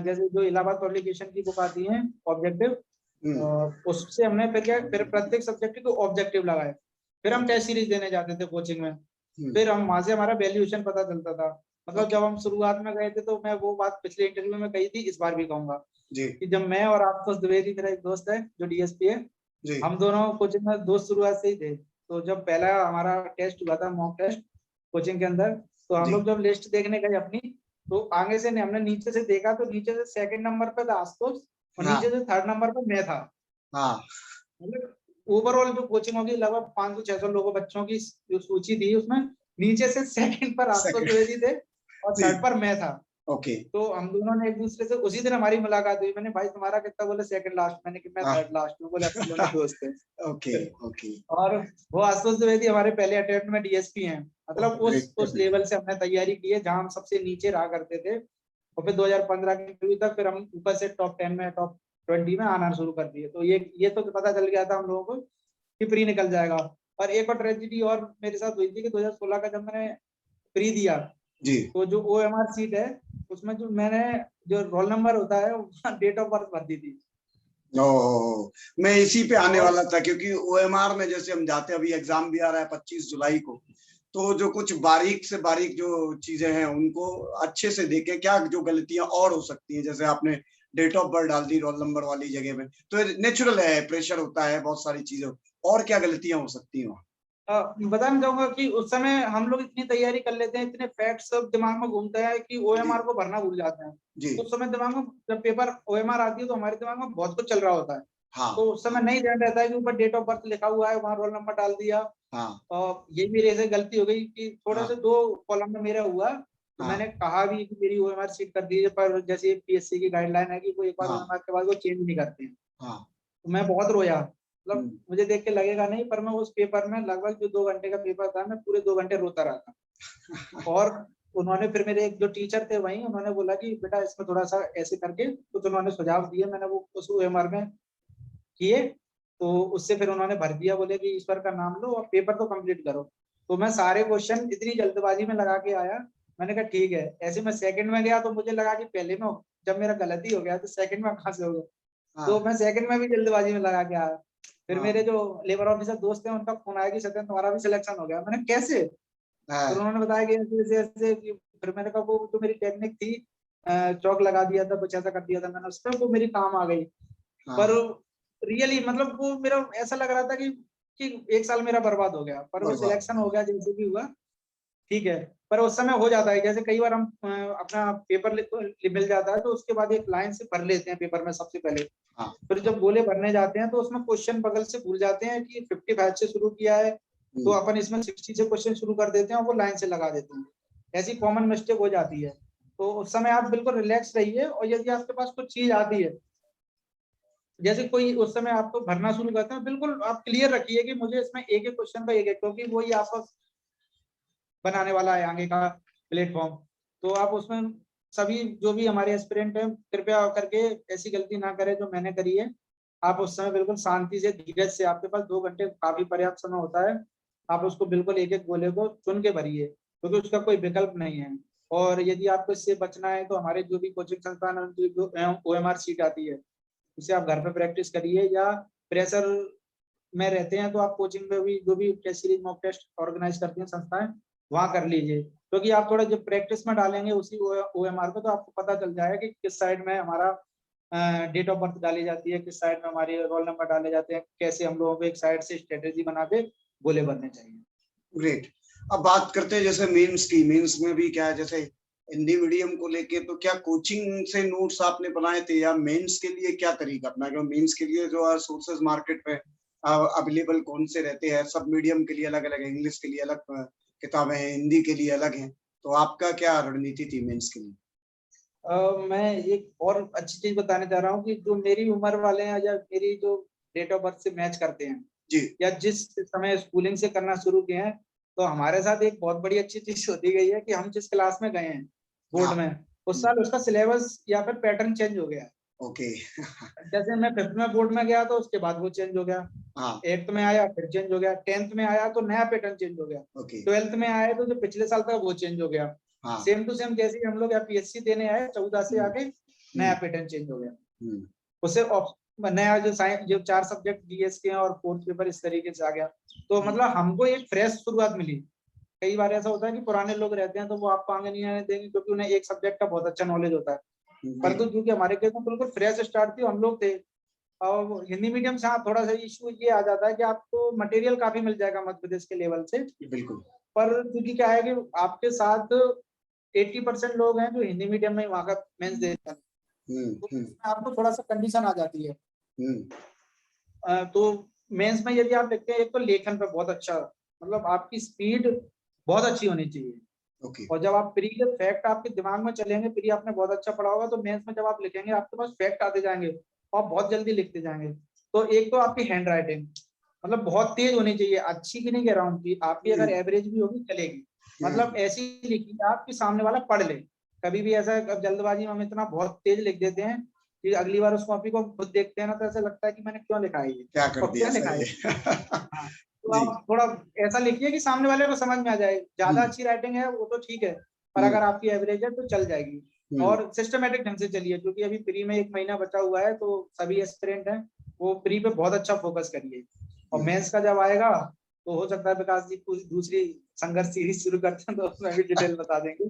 जैसे जो इलाहाबाद पब्लिकेशन की बुक आती है ऑब्जेक्टिव, उससे हमने फिर प्रत्येक सब्जेक्ट को ऑब्जेक्टिव लगाए, फिर हम टेस्ट सीरीज देने जाते थे कोचिंग में, फिर हम वहां से हमारा वैल्यूएशन पता चलता था। मतलब जब हम शुरुआत में गए थे, तो मैं वो बात पिछले इंटरव्यू में कही थी, इस बार भी कहूंगा कि जब मैं और आशुतोष द्विवेदी, मेरा एक दोस्त है जो डीएसपी है, हम दोनों कोचिंग में दोस्त शुरुआत से ही थे। तो जब पहला हमारा टेस्ट हुआ था, मॉक टेस्ट कोचिंग के अंदर, तो हम लोग जब लिस्ट देखने गए अपनी, तो आगे से नहीं, हमने नीचे से देखा तो नीचे से सेकंड नंबर पे था आशुतोष और हाँ नीचे से थर्ड नंबर पे मैं था। हाँ मतलब ओवरऑल जो कोचिंग होगी लगभग 500-600 लोगों बच्चों की जो सूची थी उसमें नीचे से सेकंड पर आशुतोष सेकंड द्विवेदी थे और जी थर्ड पर मैं था। ओके तो हम दोनों ने एक दूसरे से उसी दिन हमारी मुलाकात हुई। मैंने भाई तुम्हारा कितना, बोले सेकंड लास्ट, मैंने कि मैं हाँ थर्ड लास्ट में, बोले हम दोनों दोस्त हैं। ओके ओके और वो आशुतोष द्विवेदी हमारे पहले अटेम्प्ट में डीएसपी हैं। मतलब ग्रेट उस लेवल से हमने तैयारी की है जहां हम सबसे नीचे रहा करते थे। और फिर 2015 की इंटरव्यू तक फिर हम ऊपर से टॉप 10 में, टॉप 20 में आना शुरू कर दिए। तो ये तो पता चल गया था हम लोगों को कि प्री निकल जाएगा। और एक और ट्रेजिडी और मेरे साथ हुई थी कि 2016 का जब मैंने प्री दिया जी तो जो ओएमआर सीट है उसमें जो मैंने जो रोल नंबर होता है डेट ऑफ बर्थ भर दी थी। ओ मैं इसी पे आने और वाला था, क्योंकि ओएमआर में जैसे हम जाते हैं, अभी एग्जाम भी आ रहा है 25 जुलाई को, तो जो कुछ बारीक से बारीक जो चीजें हैं उनको अच्छे से देखें, क्या जो गलतियां और हो सकती हैं। जैसे आपने डेट ऑफ बर्थ डाल दी रोल नंबर वाली जगह में, तो नेचुरल है, प्रेशर होता है, बहुत सारी चीजें, और क्या गलतियां हो सकती हैं वहाँ? बताना चाहूंगा कि उस समय हम लोग इतनी तैयारी कर लेते हैं, इतने फैक्ट्स सब दिमाग में घूमते हैं कि जी ओएमआर को भरना भूल जाते हैं। जी उस समय दिमाग में जब पेपर ओएमआर आती है तो हमारे दिमाग में बहुत कुछ चल रहा होता है। हाँ तो उस समय हाँ नहीं ध्यान रहता है कि ऊपर डेट ऑफ बर्थ लिखा हुआ है, वहां रोल नंबर डाल दिया। हाँ और ये मेरे से गलती हो गई कि थोड़े हाँ से 2 कॉलम में मेरा हुआ। तो हाँ मैंने कहा भी कि मेरी ओएमआर सीट कर दीजिए, पर जैसे पीएससी की गाइडलाइन है कि वो एक बार हाँ ओएमआर के बाद वो चेंज नहीं करते हैं। हाँ तो मैं बहुत रोया। मतलब हम्म, मुझे देख के लगेगा नहीं, पर मैं उस पेपर में लगभग जो 2 घंटे का पेपर था मैं पूरे 2 घंटे रोता रहा था। और उन्होंने फिर मेरे एक जो टीचर थे वहीं, उन्होंने बोला कि बेटा इसमें थोड़ा सा ऐसे करके कुछ उन्होंने सुझाव दिए, मैंने वो उस ओएमआर में किए। तो उससे फिर उन्होंने भर दिया, बोले कि ईश्वर का नाम लो और पेपर तो कंप्लीट करो। तो मैं सारे क्वेश्चन इतनी जल्दबाजी में लगा के आया। मैंने कहा ठीक है। ऐसे मैं सेकंड में गया तो मुझे लगा कि पहले में जब मेरा गलती हो गया तो सेकंड में कहाँ से होगा। तो हाँ मैं सेकंड में भी जल्दबाजी में लगा के आया। फिर हाँ मेरे जो लेबर ऑफिसर दोस्त हैं उनका फोन आया कि सत्यन तुम्हारा भी सिलेक्शन हो गया। मैंने कैसे? फिर हाँ उन्होंने बताया कि ऐसे ऐसे ऐसे फिर मैंने कहा वो तो मेरी टेक्निक थी, चौक लगा दिया था, कुछ ऐसा कर दिया था मैंने उस पर, वो मेरी काम आ गई। पर हाँ रियली मतलब वो मेरा ऐसा लग रहा था कि 1 साल मेरा बर्बाद हो गया, पर वो बर्बाद सिलेक्शन हो गया जैसे भी हुआ। ठीक है। पर उस समय हो जाता है, जैसे कई बार हम अपना पेपर मिल जाता है तो उसके बाद एक लाइन से भर लेते हैं पेपर में सबसे पहले। हाँ फिर जब गोले भरने जाते हैं तो उसमें क्वेश्चन बगल से भूल जाते हैं कि 55 से शुरू किया है, तो हम्म, अपन इसमें 60 से क्वेश्चन शुरू कर देते हैं और वो लाइन से लगा देते हैं। ऐसी कॉमन मिस्टेक हो जाती है। तो उस समय आप बिल्कुल रिलैक्स रहिए, और यदि आपके पास कुछ चीज आती है, जैसे कोई उस समय आपको भरना शुरू करते हैं, बिल्कुल आप क्लियर रखिए कि मुझे इसमें एक एक क्वेश्चन का एक एक, क्योंकि वही आपका बनाने वाला है आगे का प्लेटफॉर्म। तो आप उसमें सभी जो भी हमारे एस्पिरेंट हैं कृपया करके ऐसी गलती ना करें जो मैंने करी है। आप उस समय बिल्कुल शांति से, धीरज से, आपके पास 2 घंटे काफी पर्याप्त समय होता है। आप उसको बिल्कुल एक एक गोले को चुन के भरिए, क्योंकि उसका कोई विकल्प नहीं है। और यदि आपको इससे बचना है तो हमारे जो भी कोचिंग संस्थान है उनकी जो ओएमआर सीट आती है उसे आप घर पे प्रैक्टिस करिए, या प्रेशर में रहते हैं तो आप कोचिंग में भी जो भी test series mock test organise करती हैं संस्थाएं, वहां कर लीजिए। क्योंकि आप थोड़ा जब प्रैक्टिस में डालेंगे उसी ओएमआर को, तो आपको पता चल जाएगा कि किस साइड में हमारा डेट ऑफ बर्थ डाली जाती है, किस साइड में हमारे रोल नंबर डाले जाते हैं, कैसे हम लोगों को एक साइड से स्ट्रेटेजी बना के गोले भरने चाहिए। ग्रेट। अब बात करते हैं जैसे मेंस की। मेंस में भी क्या है, जैसे हिंदी मीडियम को लेके, तो क्या कोचिंग से नोट्स आपने बनाए थे, या मेंस के लिए क्या तरीका अपना? क्योंकि मेंस के लिए जो है सोर्सेज मार्केट में अवेलेबल कौन से रहते हैं, सब मीडियम के लिए अलग अलग है, इंग्लिश के लिए अलग किताबें हैं, हिंदी के लिए अलग हैं, तो आपका क्या रणनीति थी मेंस के लिए? मैं एक और अच्छी चीज बताने जा रहा हूँ कि जो मेरी उम्र वाले हैं या मेरी जो डेट ऑफ बर्थ से मैच करते हैं, जी या जिस समय स्कूलिंग से करना शुरू किए हैं, तो हमारे साथ एक बहुत बड़ी अच्छी चीज होती गई है कि हम जिस क्लास में गए हैं बोर्ड हाँ में, उस साल उसका सिलेबस या फिर पैटर्न चेंज हो गया। ओके जैसे मैं 5th में बोर्ड में गया तो उसके बाद वो चेंज हो गया। हाँ 8th में आया फिर चेंज हो गया, 10th में आया तो नया पैटर्न चेंज हो गया, ओके 12th में आया तो जो पिछले साल था वो चेंज हो गया। हाँ सेम टू सेम जैसे ही हम लोग पीएससी देने आए 14 से हम्म आके नया हम्म पैटर्न चेंज हो गया। हम्म उससे नया जो साइंस जो 4 सब्जेक्ट जीएस के हैं और 4th पेपर इस तरीके से आ गया। तो हम्म, मतलब हमको एक फ्रेश शुरुआत मिली। कई बार ऐसा होता है कि पुराने लोग रहते हैं तो वो आपको आगे नहीं आने देंगे क्योंकि उन्हें एक सब्जेक्ट का बहुत अच्छा नॉलेज होता है। परंतु बिल्कुल क्योंकि हमारे केस में बिल्कुल फ्रेश स्टार्ट थी, हम लोग थे। और हिंदी मीडियम से हाँ थोड़ा सा इशू ये आ जाता है कि आपको मटेरियल काफी मिल जाएगा मध्य प्रदेश के लेवल से। बिल्कुल पर क्योंकि क्या है कि आपके साथ 80% लोग हैं जो हिंदी मीडियम में वहाँ का मेंस देते हैं, तो इसमें आपको थोड़ा सा कंडीशन आ जाती है। तो मेंस में यदि आप देखते हैं, एक तो लेखन पे बहुत अच्छा, मतलब आपकी स्पीड बहुत अच्छी होनी चाहिए। और जब आप प्री के फैक्ट आपके दिमाग में चलेंगे, प्री आपने बहुत अच्छा पढ़ा होगा, तो मेंस में जब आप लिखेंगे आपके पास फैक्ट आते जाएंगे और आप बहुत जल्दी लिखते जाएंगे। तो एक तो आपकी हैंड राइटिंग मतलब बहुत तेज होनी चाहिए, अच्छी की नहीं कह रहा हूँ कि आपकी अगर एवरेज भी होगी चलेगी, मतलब ऐसी लिखी आपकी सामने वाला पढ़ ले। कभी भी ऐसा जल्दबाजी में हम इतना बहुत तेज लिख देते हैं कि अगली बार उस कॉपी को खुद देखते हैं ना, तो ऐसा लगता है कि मैंने क्यों लिखा है ये, क्या कर दिया, लिखा है। हाँ, तो जी। आप थोड़ा ऐसा लिखिए कि सामने वाले को समझ में आ जाए। ज्यादा अच्छी राइटिंग है वो तो ठीक है, पर अगर आपकी एवरेज है तो चल जाएगी। और सिस्टमेटिक ढंग से चलिए, क्योंकि अभी प्री में 1 महीना बचा हुआ है, तो सभी एस्पिरेंट हैं वो प्री पे बहुत अच्छा फोकस करिए। और मेंस का जब आएगा तो हो सकता है विकास जी कुछ दूसरी संघर्ष सीरीज शुरू करते हैं, तो उसमें भी डिटेल बता देंगे।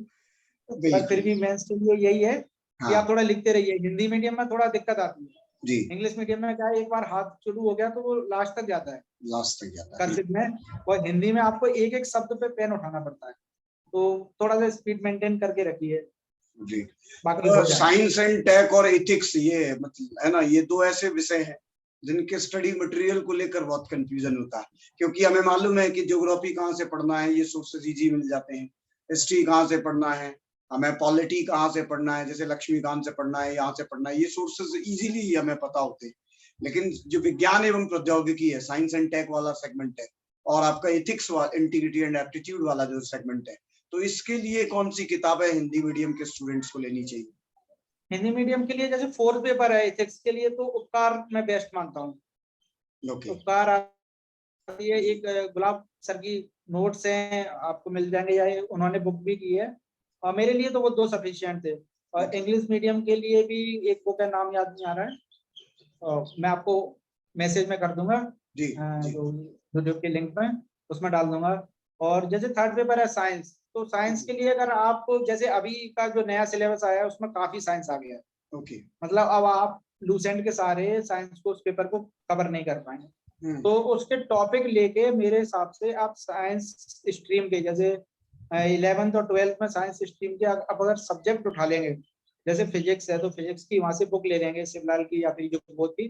पर फिर भी मेंस के लिए यही है कि आप थोड़ा लिखते रहिए। हिंदी मीडियम में थोड़ा दिक्कत आती है जी। इंग्लिश मीडियम में क्या है, एक बार हाथ शुरू हो गया तो वो लास्ट तक जाता है, कर्सिव में। और हिंदी में आपको एक एक शब्द पे पेन उठाना पड़ता है, तो थोड़ा सा स्पीड मेंटेन करके रखिए जी। बाकी साइंस एंड टेक और एथिक्स, ये मतलब है ना, ये 2 ऐसे विषय हैं जिनके स्टडी मटेरियल को लेकर बहुत कंफ्यूजन होता है, क्योंकि हमें मालूम है कि ज्योग्राफी कहाँ से पढ़ना है, ये सोर्सेज इजी मिल जाते हैं। हिस्ट्री कहाँ से पढ़ना है, हमें पॉलिटी कहाँ से पढ़ना है, जैसे लक्ष्मीकांत से पढ़ना है, यहाँ से पढ़ना है, ये सोर्सेज इजीली हमें पता होते हैं। लेकिन जो विज्ञान एवं प्रौद्योगिकी है, साइंस एंड टेक वाला सेगमेंट है, और आपका एथिक्स वाला, इंटीग्रिटी एंड एप्टीट्यूड वाला जो सेगमेंट है, तो इसके लिए कौन सी किताबें हिंदी मीडियम के स्टूडेंट्स को लेनी चाहिए? हिंदी मीडियम के लिए जैसे 4th पेपर है एथिक्स के लिए, तो उपकार मैं बेस्ट मानता हूँ। उपकार आती है, एक गुलाब सर की नोट्स हैं, आपको मिल जाएंगे, या उन्होंने बुक भी की है, और मेरे लिए तो वो 2 सफिशिएंट थे। और इंग्लिश मीडियम के लिए भी एक बुक है, नाम याद नहीं आ रहा है, मैं आपको मैसेज में कर दूंगा, जो यूट्यूब के लिंक में उसमें डाल दूंगा। और जैसे 3rd पेपर है साइंस, तो साइंस के लिए अगर आप जैसे अभी का जो नया सिलेबस आया है उसमें काफी साइंस आ गया है। मतलब अब आप लूसेंट के सारे साइंस को उस पेपर को कवर नहीं कर पाएंगे, तो उसके टॉपिक लेके मेरे हिसाब से आप साइंस स्ट्रीम के जैसे 11th और 12th में साइंस स्ट्रीम के आप अगर सब्जेक्ट उठा लेंगे, जैसे फिजिक्स है तो फिजिक्स की वहां से बुक ले लेंगे शिवलाल की या फिर जो बोध की,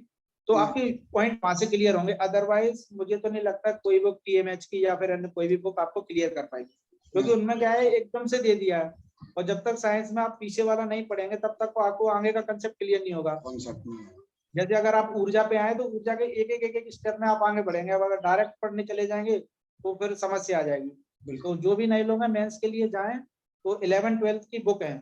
तो आपके पॉइंट वहां से क्लियर होंगे। अदरवाइज मुझे तो नहीं लगता कोई बुक टीएमएच की या फिर अन्य कोई भी बुक आपको क्लियर कर पाएगी, क्योंकि उनमें क्या है एकदम से दे दिया है, और जब तक साइंस में आप पीछे वाला नहीं पढ़ेंगे तब तक आपको आगे का कंसेप्ट क्लियर नहीं होगा। जैसे अगर आप ऊर्जा पे आए तो ऊर्जा के एक स्टेप में आप आगे बढ़ेंगे, अब अगर डायरेक्ट पढ़ने चले जाएंगे तो फिर समस्या आ जाएगी। तो जो भी नए लोग हैं मेंस के लिए जाएं तो 11th-12th की बुक है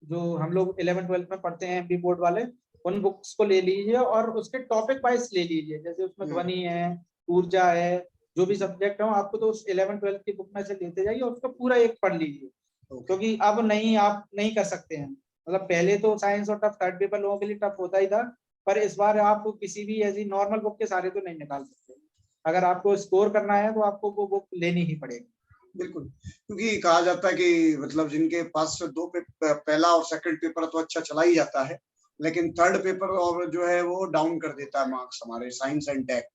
जो हम लोग 11th-12th में पढ़ते हैं एमपी बोर्ड वाले, उन बुक्स को ले लीजिए और उसके टॉपिक वाइज ले लीजिए। जैसे उसमें ध्वनि है, ऊर्जा है, जो भी सब्जेक्ट हो आपको तो उस 11th-12th की बुक में से लेते जाइए और उसका पूरा एक पढ़ लीजिए, क्योंकि अब नहीं आप नहीं कर सकते हैं। मतलब पहले तो साइंस और टफ 3rd पेपर लोगों के लिए टफ होता ही था, पर इस बार आप किसी भी ऐसी नॉर्मल बुक के सारे तो नहीं निकाल सकते। अगर आपको स्कोर करना है तो आपको वो बुक लेनी ही पड़ेगी। बिल्कुल, क्योंकि कहा जाता है कि मतलब जिनके पास 2 पहला और सेकंड पेपर तो अच्छा चला ही जाता है, लेकिन 3rd पेपर और जो है वो डाउन कर देता है मार्क्स हमारे साइंस एंड टेक,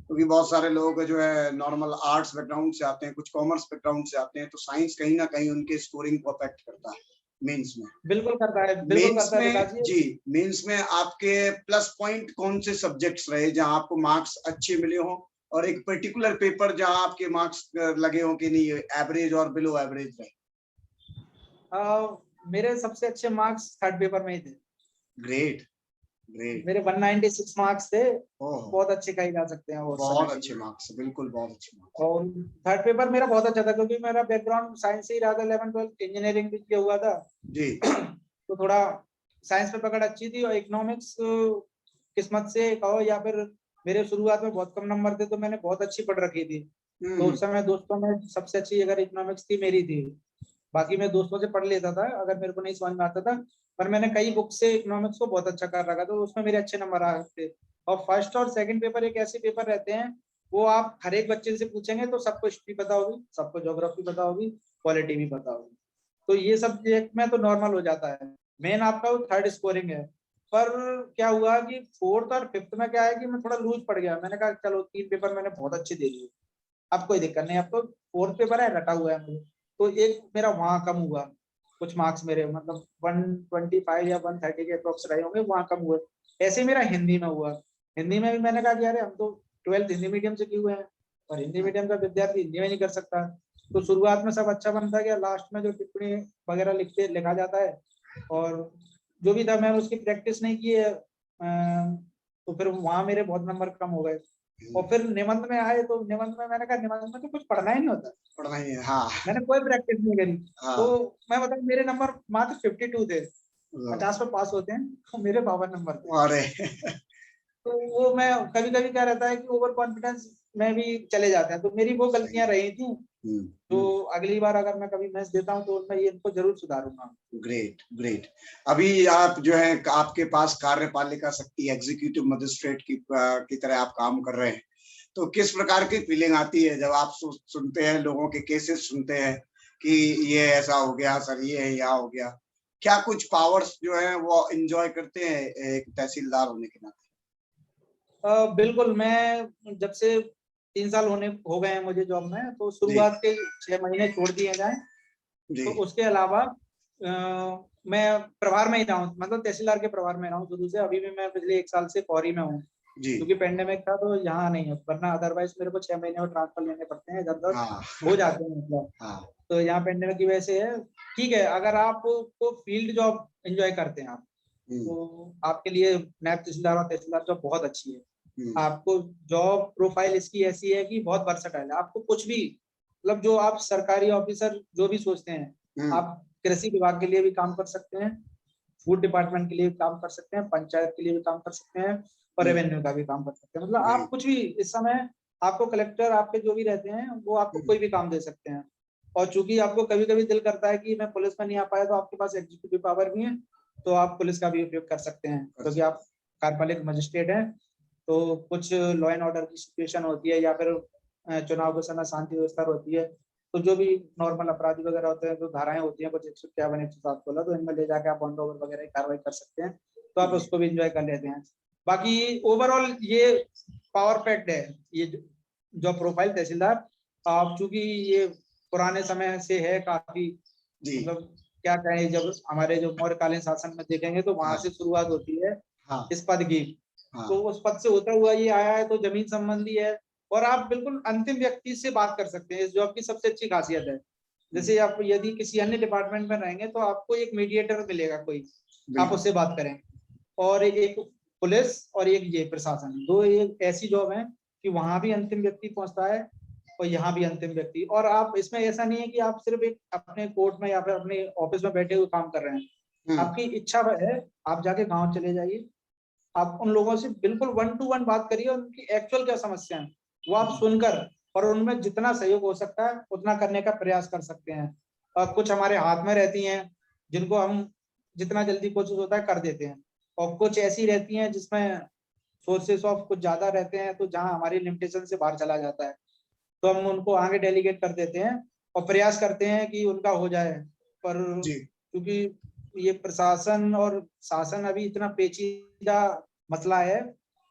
क्योंकि बहुत सारे लोग जो है नॉर्मल आर्ट्स बैकग्राउंड से आते हैं, कुछ कॉमर्स बैकग्राउंड से आते हैं, तो साइंस कहीं ना कहीं उनके स्कोरिंग को अफेक्ट करता है मेंस में। बिल्कुल करता है, बिल्कुल करता है जी। मेंस में आपके प्लस पॉइंट कौन से सब्जेक्ट्स रहे जहां आपको मार्क्स अच्छे मिले हो, और एक पर्टिकुलर पेपर जहां आपके मार्क्स लगे हो कि नहीं एवरेज और बिलो एवरेज रहे? मेरे सबसे अच्छे मार्क्स 3rd पेपर में ही थे। ग्रेट। मेरे 196 मार्क्स थे, बहुत अच्छे कहे जा सकते हैं वो, बहुत अच्छे मार्क्स, बिल्कुल बहुत अच्छे मार्क्स। और 3rd पेपर मेरा बहुत अच्छा था क्योंकि मेरा बैकग्राउंड साइंस से ही रहा था, 11th-12th इंजीनियरिंग भी किया हुआ था जी। तो थोड़ा साइंस पे पकड़ अच्छी थी, और इकोनॉमिक्स किस्मत से कहो या फिर मेरे शुरुआत में बहुत कम नंबर थे तो मैंने बहुत अच्छी पढ़ रखी थी, तो उस समय दोस्तों में सबसे अच्छी अगर इकोनॉमिक्स थी मेरी थी। बाकी मैं दोस्तों से पढ़ लेता था अगर मेरे को नहीं समझ में आता था, पर मैंने कई बुक से इकोनॉमिक्स को बहुत अच्छा कर रखा था, तो उसमें मेरे अच्छे नंबर आ रहे थे। और फर्स्ट और सेकंड पेपर एक ऐसे पेपर रहते हैं वो आप हर एक बच्चे से पूछेंगे तो सबको हिस्ट्री पता होगी, सबको ज्योग्राफी पता होगी, पॉलिटी भी पता होगी, तो ये सब्जेक्ट में तो नॉर्मल हो जाता है। मेन आपका 3rd स्कोरिंग है। पर क्या हुआ कि 4th और 5th में क्या है कि मैं थोड़ा लूज पड़ गया, मैंने कहा चलो 3 पेपर मैंने बहुत अच्छे दे दिए, अब कोई दिक्कत नहीं, अब तो 4th पेपर है रटा हुआ है मुझे, तो एक मेरा वहां कम हुआ, कुछ मार्क्स मेरे मतलब 125 या 130 के अप्रोक्स रहे होंगे, वहाँ कम हुए। ऐसे मेरा हिंदी में हुआ। हिंदी में भी मैंने कहा कि अरे हम तो 12th हिंदी मीडियम से किए हुए हैं और हिंदी मीडियम का विद्यार्थी हिंदी में नहीं कर सकता। तो शुरुआत में सब अच्छा बनता गया, लास्ट में जो टिप्पणी वगैरह लिखा जाता है और जो भी था मैंने उसकी प्रैक्टिस नहीं की है, तो फिर वहां मेरे बहुत नंबर कम हो गए। और फिर निबंध में आए तो निबंध में मैंने कहा निबंध में तो कुछ पढ़ना ही नहीं होता, पढ़ना ही है, हाँ। मैंने कोई प्रैक्टिस नहीं करी। तो हाँ। मैं बताऊं मेरे नंबर मात्र 52 थे, हाँ। 50 पे पास होते हैं, तो मेरे 52 नंबर थे। अरे तो वो मैं कभी कभी क्या रहता है कि ओवर कॉन्फिडेंस में भी चले जाते हैं, तो मेरी वो सही। गलतियां रही थी। तो हम्म। अगली बार अगर मैं कभी मैच देता हूँ तो मैं ये इनको जरूर सुधारूंगा। Great great. अभी आप जो है आपके पास कार्यपालिका शक्ति एग्जीक्यूटिव मजिस्ट्रेट की तरह आप काम कर रहे हैं, तो किस प्रकार की फीलिंग आती है जब आप सुनते हैं, लोगों के केसेस सुनते हैं कि ये ऐसा हो गया सर, ये है, यहाँ हो गया? क्या कुछ पावर्स जो है वो एंजॉय करते हैं एक तहसीलदार होने के नाते? बिल्कुल, मैं जब से 3 साल हो गए हैं मुझे जॉब में, तो जी शुरुआत के 6 महीने छोड़ दिए जाएं, जी। तो उसके अलावा मैं प्रभार में ही रहा हूँ, मतलब तहसीलदार के प्रभार में रहा हूँ शुरू से। अभी भी मैं पिछले 1 साल से पौरी में हूँ, जी। क्योंकि पेंडेमिक था तो यहाँ नहीं है, वरना अदरवाइज मेरे को 6 महीने में ट्रांसफर लेने पड़ते हैं, इधर उधर हाँ हो जाते हैं मतलब। हाँ। तो यहाँ पेंडेमिक की वजह से है। ठीक है, अगर आप को फील्ड जॉब एंजॉय करते हैं आप, हम्म। तो आपके लिए नायब तहसीलदार और तहसीलदार जॉब बहुत अच्छी है। हम्म। आपको जॉब प्रोफाइल इसकी ऐसी है कि बहुत वर्सटाइल है, आपको कुछ भी मतलब जो आप सरकारी ऑफिसर जो भी सोचते हैं, हम्म। आप कृषि विभाग के लिए भी काम कर सकते हैं, फूड डिपार्टमेंट के लिए भी काम कर सकते हैं, पंचायत के लिए भी काम कर सकते हैं और हम्म। रेवेन्यू का भी काम कर सकते हैं। मतलब आप ग्रेट। कुछ भी इस समय, आपको कलेक्टर आपके जो भी रहते हैं वो आपको हम्म। कोई भी काम दे सकते हैं। और चूंकि आपको कभी कभी दिल करता है कि मैं पुलिस में नहीं आ पाया, तो आपके पास एग्जीक्यूटिव पावर भी है, तो आप पुलिस का भी उपयोग कर सकते हैं, कर क्योंकि आप कार्यपालिक मजिस्ट्रेट हैं। तो कुछ लॉ एंड ऑर्डर की सिचुएशन होती है या फिर चुनाव के समय शांति व्यवस्था होती है, तो जो भी नॉर्मल अपराधी वगैरह होते हैं, जो धाराएं होती हैं कुछ 151 107 तो इनमें ले जाके आप ऑन ओवर वगैरह की कार्रवाई कर सकते हैं, तो आप सकते। उसको भी इंजॉय कर लेते हैं। बाकी ओवरऑल ये पावर पैक्ड है ये जो प्रोफाइल तहसीलदार। आप चूंकि ये पुराने समय से है काफी, जी। मतलब क्या कहें, जब हमारे जो मौर्यकालीन शासन में देखेंगे तो वहां हाँ से शुरुआत होती है हाँ इस पद की। तो हाँ। उस पद से होता हुआ ये आया है, तो जमीन संबंधी है। और आप बिल्कुल अंतिम व्यक्ति से बात कर सकते हैं, इस जॉब की सबसे अच्छी खासियत है। जैसे आप यदि किसी अन्य डिपार्टमेंट में रहेंगे तो आपको एक मीडिएटर मिलेगा कोई, आप बिल्कुल। उससे बात करें। और एक पुलिस और एक ये प्रशासन, दो एक ऐसी जॉब है कि वहां भी अंतिम व्यक्ति पहुंचता है और यहाँ भी अंतिम व्यक्ति। और आप इसमें ऐसा नहीं है कि आप सिर्फ एक अपने कोर्ट में या फिर अपने ऑफिस में बैठे हुए काम कर रहे हैं। हम्म। आपकी इच्छा है, आप जाके गांव चले जाइए, आप उन लोगों से बिल्कुल 1 to 1 बात करिए, उनकी एक्चुअल क्या समस्या है वो आप सुनकर, और उनमें जितना सहयोग हो सकता है उतना करने का प्रयास कर सकते हैं। और कुछ हमारे हाथ में रहती हैं जिनको हम जितना जल्दी कोशिश होता है कर देते हैं, और कुछ ऐसी रहती हैं जिसमें सोर्सेस ऑफ कुछ ज्यादा रहते हैं, तो जहां हमारी लिमिटेशन से बाहर चला जाता है तो हम उनको आगे डेलीगेट कर देते हैं और प्रयास करते हैं कि उनका हो जाए। पर जी। क्योंकि ये प्रशासन और शासन अभी इतना पेचीदा मसला है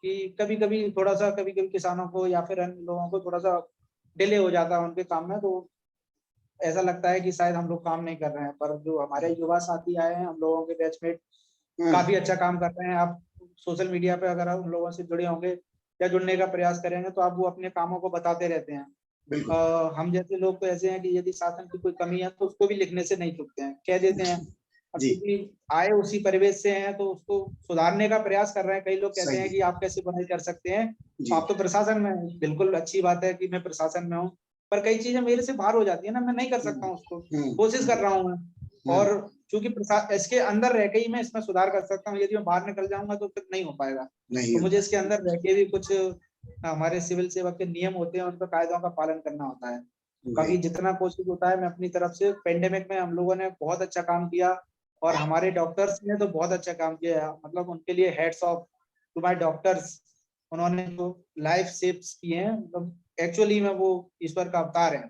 कि कभी कभी किसानों को या फिर अन्य लोगों को थोड़ा सा डिले हो जाता है उनके काम में, तो ऐसा लगता है कि शायद हम लोग काम नहीं कर रहे हैं। पर जो हमारे युवा साथी आए हैं, हम लोगों के बैचमेट हम्म। काफी अच्छा काम कर रहे हैं। आप सोशल मीडिया पे अगर आप उन लोगों से जुड़े होंगे या जुड़ने का प्रयास करेंगे तो आप वो अपने कामों को बताते रहते हैं। बिल्कुल। हम जैसे लोग तो ऐसे हैं कि यदि शासन की कोई कमी है तो उसको भी लिखने से नहीं चूकते हैं, कह देते हैं। अब जी। क्योंकि आए उसी परिवेश से हैं तो उसको सुधारने का प्रयास कर रहे हैं। कई लोग कहते हैं सही। कि आप कैसे बुराई कर सकते हैं, जी। आप तो प्रशासन में हैं। बिल्कुल अच्छी बात है कि मैं प्रशासन में हूँ, पर कई चीजें मेरे से बाहर हो जाती है ना, मैं नहीं कर सकता हूँ उसको, कोशिश कर रहा हूँ मैं। और हम्म। चूंकि इसके अंदर रह के ही मैं इसमें सुधार कर सकता हूँ, यदि मैं बाहर निकल जाऊंगा तो फिर नहीं हो पाएगा। नहीं तो हो मुझे पाए। इसके अंदर रह के भी कुछ हमारे सिविल सेवक के नियम होते हैं, उन पर कायदों का पालन करना होता है। बाकी ग्रेट। जितना कोशिश होता है मैं अपनी तरफ से, पेंडेमिक में हम लोगों ने बहुत अच्छा काम किया और हमारे डॉक्टर्स ने तो बहुत अच्छा काम किया, मतलब उनके लिए hats off to my doctors. उन्होंने जो लाइफ सेव्स किए हैं, मतलब एक्चुअली में वो ईश्वर का अवतार है।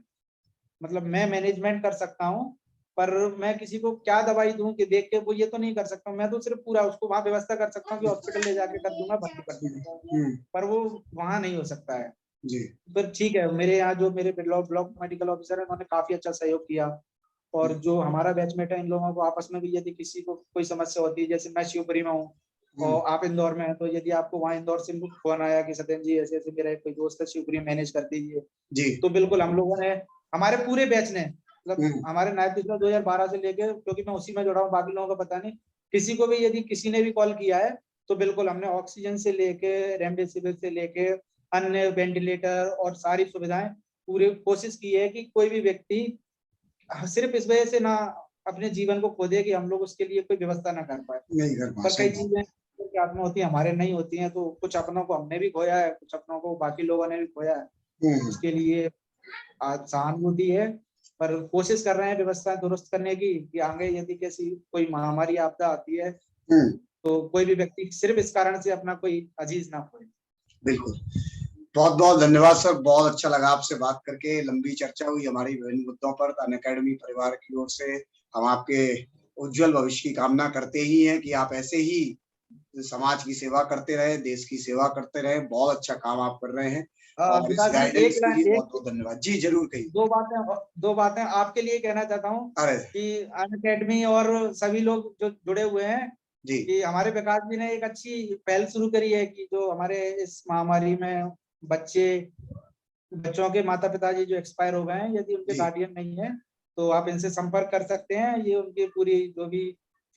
मतलब मैं मैनेजमेंट कर सकता हूँ, पर मैं किसी को क्या दवाई दूं कि देख के वो ये तो नहीं कर सकता। मैं तो सिर्फ पूरा उसको वहां व्यवस्था कर सकता हूँ कि हॉस्पिटल ले जाके कर दूंगा, भर्ती कर दूंगा, पर वो वहां नहीं हो सकता है। जी। पर ठीक है, मेरे यहाँ जो मेरे ब्लॉक ब्लॉक मेडिकल ऑफिसर है उन्होंने काफी अच्छा सहयोग किया। और जो हमारा बैचमेट है इन लोगों को आपस में भी यदि किसी को कोई समस्या होती है, जैसे मैं शिवपुरी में हूँ और आप इंदौर में हैं, तो यदि आपको वहाँ इंदौर से फोन आया कि सत्येंद्र जी ऐसे ऐसे मेरा कोई दोस्त है शिवपुरी मैनेज कर दीजिए, जी तो बिल्कुल हम लोगों ने, हमारे पूरे बैच ने, मतलब हमारे नायब टीचर 2012 से लेके, क्योंकि मैं उसी में जुड़ा हूँ, बाकी लोगों को पता नहीं, किसी को भी यदि किसी ने भी कॉल किया है तो बिल्कुल हमने ऑक्सीजन से लेके रेमडेसिविर से लेके अन्य वेंटिलेटर और सारी सुविधाएं पूरी कोशिश की है कि कोई भी व्यक्ति सिर्फ इस वजह से ना अपने जीवन को खो दे कि हम लोग उसके लिए कोई व्यवस्था ना कर पाए। नहीं कर पर कई पाए। चीजें की आत्मा होती है, हमारे नहीं होती हैं, तो कुछ अपनों को हमने भी खोया है, कुछ अपनों को बाकी लोगों ने भी खोया है, उसके लिए आज सहानुभूति है, पर कोशिश कर रहे हैं व्यवस्था दुरुस्त करने की कि आगे यदि कैसी कोई महामारी आपदा आती है तो कोई भी व्यक्ति सिर्फ इस कारण से अपना कोई अजीज ना खोए। बिल्कुल, बहुत बहुत धन्यवाद सर, बहुत अच्छा लगा आपसे बात करके। लंबी चर्चा हुई हमारी विभिन्न मुद्दों पर। अनअकैडमी परिवार की ओर से हम आपके उज्जवल भविष्य की कामना करते ही हैं कि आप ऐसे ही समाज की सेवा करते रहे, देश की सेवा करते रहे। बहुत अच्छा काम आप कर रहे हैं और इस विकास जी, गाइडेंस के लिए बहुत बहुत धन्यवाद जी। जरूर कहिए। दो बातें आपके लिए कहना चाहता हूँ अरे कि अनअकैडमी और सभी लोग जो जुड़े हुए हैं जी कि हमारे विकास जी ने एक अच्छी पहल शुरू करी है कि जो हमारे इस महामारी में बच्चों के माता पिता जी जो एक्सपायर हो गए हैं, यदि उनके जी गार्डियन नहीं है तो आप इनसे संपर्क कर सकते हैं। ये उनकी पूरी जो भी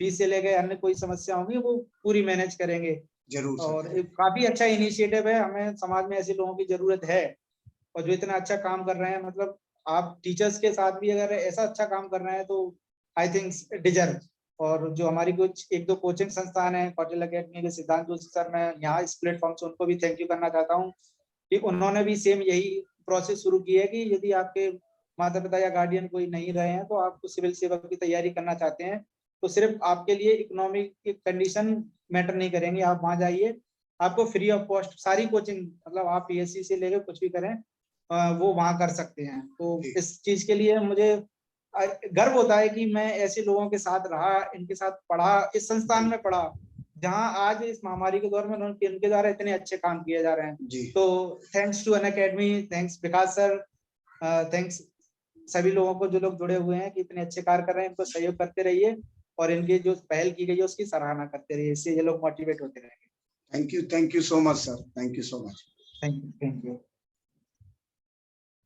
फीस से ले गए अन्य कोई समस्या होंगी वो पूरी मैनेज करेंगे। जरूर और सर। काफी अच्छा इनिशिएटिव है, हमें समाज में ऐसे लोगों की जरूरत है और जो इतना अच्छा काम कर रहे हैं, मतलब आप टीचर्स के साथ भी अगर ऐसा अच्छा काम कर रहे हैं तो आई थिंक डिजर्व। और जो हमारी कुछ एक दो कोचिंग संस्थान है, कौटिल्य अकेडमी के सिद्धांत जोशी सर, मैं यहाँ इस प्लेटफॉर्म से उनको भी थैंक यू करना चाहता हूँ कि उन्होंने भी सेम यही प्रोसेस शुरू की है कि यदि आपके माता पिता या गार्डियन कोई नहीं रहे हैं तो आपको सिविल सेवा की तैयारी करना चाहते हैं तो सिर्फ आपके लिए इकोनॉमिक कंडीशन मैटर नहीं करेंगे, आप वहां जाइए, आपको फ्री ऑफ कॉस्ट सारी कोचिंग, मतलब आप पीएससी से लेकर कुछ भी करें वो वहां कर सकते हैं। तो इस चीज के लिए मुझे गर्व होता है कि मैं ऐसे लोगों के साथ रहा, इनके साथ पढ़ा, इस संस्थान में पढ़ा जहां आज इस महामारी के दौर में इनके द्वारा इतने अच्छे काम किए जा रहे हैं। तो thanks to Unacademy, thanks Vikas sir, thanks सभी लोगों को जो लोग जुड़े हुए हैं कि इतने अच्छे कार्य कर रहे हैं, इनको सहयोग करते रहिए और इनकी जो पहल की गई है उसकी सराहना करते रहिए, इससे ये लोग मोटिवेट होते रहेंगे। Thank you so much sir, thank you so much. Thank you.